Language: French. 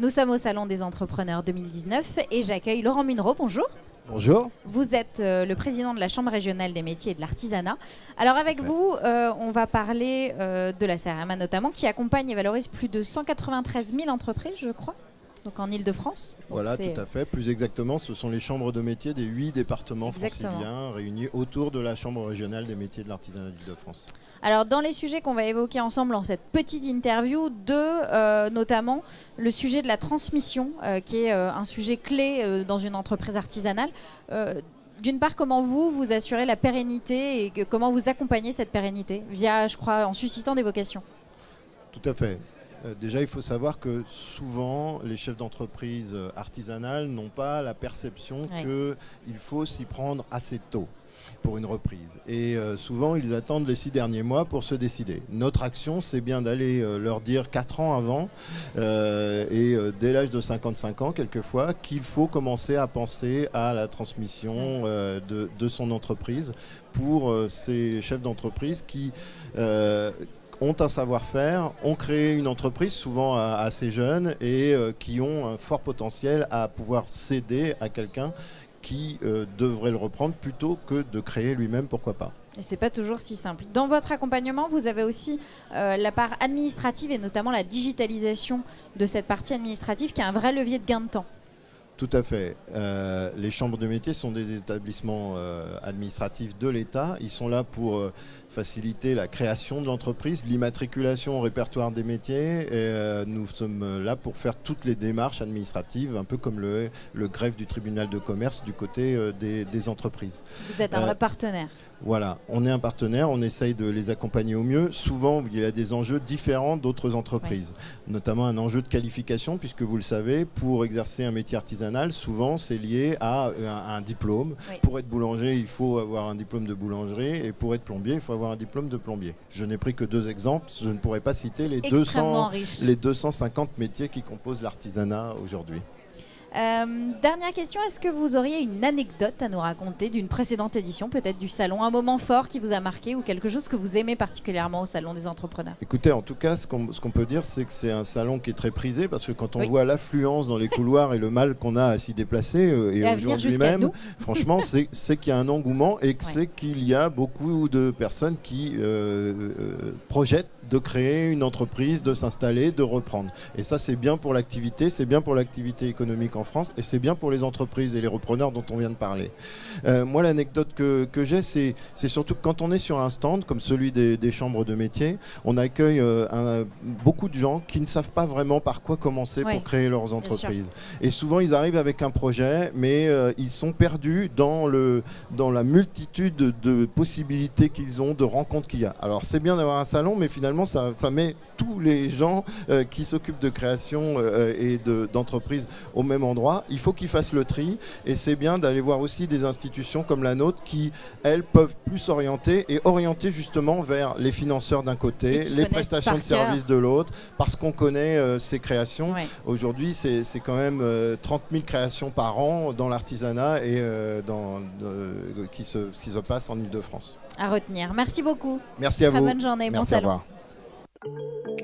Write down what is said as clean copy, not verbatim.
Nous sommes au Salon des Entrepreneurs 2019 et j'accueille Laurent Munro. Bonjour. Bonjour. Vous êtes le président de la Chambre régionale des métiers et de l'artisanat. Alors avec vous, on va parler de la CRMA notamment, qui accompagne et valorise plus de 193 000 entreprises, je crois, donc en Île-de-France. Voilà, tout à fait. Plus exactement, ce sont les chambres de métiers des 8 départements franciliens réunis autour de la Chambre régionale des métiers et de l'artisanat d'Île-de-France. Alors dans les sujets qu'on va évoquer ensemble dans cette petite interview, notamment le sujet de la transmission, qui est un sujet clé dans une entreprise artisanale. D'une part, comment vous assurez la pérennité et comment vous accompagnez cette pérennité via, je crois, en suscitant des vocations. Tout à fait. Déjà, il faut savoir que souvent, les chefs d'entreprise artisanales n'ont pas la perception qu'il faut s'y prendre assez tôt pour une reprise. Et souvent, ils attendent les 6 derniers mois pour se décider. Notre action, c'est bien d'aller leur dire 4 ans avant, dès l'âge de 55 ans, quelquefois, qu'il faut commencer à penser à la transmission de son entreprise pour ces chefs d'entreprise qui ont un savoir-faire, ont créé une entreprise souvent assez jeune et qui ont un fort potentiel à pouvoir céder à quelqu'un qui devrait le reprendre plutôt que de créer lui-même, pourquoi pas. Et c'est pas toujours si simple. Dans votre accompagnement, vous avez aussi la part administrative et notamment la digitalisation de cette partie administrative qui est un vrai levier de gain de temps. Tout à fait. Les chambres de métiers sont des établissements administratifs de l'État. Ils sont là pour faciliter la création de l'entreprise, l'immatriculation au répertoire des métiers. Et nous sommes là pour faire toutes les démarches administratives, un peu comme le greffe du tribunal de commerce du côté des entreprises. Vous êtes un vrai partenaire. Voilà, on est un partenaire, on essaye de les accompagner au mieux. Souvent, il y a des enjeux différents d'autres entreprises, notamment un enjeu de qualification, puisque vous le savez, pour exercer un métier artisanal, souvent c'est lié à un diplôme. Pour être boulanger, il faut avoir un diplôme de boulangerie, et pour être plombier, il faut avoir un diplôme de plombier. Je n'ai pris que 2 exemples, je ne pourrais pas citer les 250 métiers qui composent l'artisanat aujourd'hui. Dernière question, est-ce que vous auriez une anecdote à nous raconter d'une précédente édition, peut-être du salon, un moment fort qui vous a marqué ou quelque chose que vous aimez particulièrement au Salon des Entrepreneurs? Écoutez, en tout cas, ce qu'on peut dire, c'est que c'est un salon qui est très prisé parce que quand on voit l'affluence dans les couloirs et le mal qu'on a à s'y déplacer, et aujourd'hui même, franchement, c'est qu'il y a un engouement et que c'est qu'il y a beaucoup de personnes qui projettent de créer une entreprise, de s'installer, de reprendre. Et ça, c'est bien pour l'activité, c'est bien pour l'activité économique en France et c'est bien pour les entreprises et les repreneurs dont on vient de parler. Moi, l'anecdote que j'ai, c'est surtout que quand on est sur un stand comme celui des chambres de métiers, on accueille beaucoup de gens qui ne savent pas vraiment par quoi commencer pour créer leurs entreprises. Et souvent, ils arrivent avec un projet, mais ils sont perdus dans la multitude de possibilités qu'ils ont, de rencontres qu'il y a. Alors, c'est bien d'avoir un salon, mais finalement, ça met tous les gens qui s'occupent de création et d'entreprise au même endroit. Il faut qu'ils fassent le tri et c'est bien d'aller voir aussi des institutions comme la nôtre qui, elles, peuvent plus s'orienter et orienter justement vers les financeurs d'un côté, les prestations de services de l'autre, parce qu'on connaît ces créations. Aujourd'hui, c'est quand même 30 000 créations par an dans l'artisanat et qui se passent en Île-de-France. À retenir. Merci beaucoup. Merci à vous. Très bonne journée. Merci, bon salon. au revoir.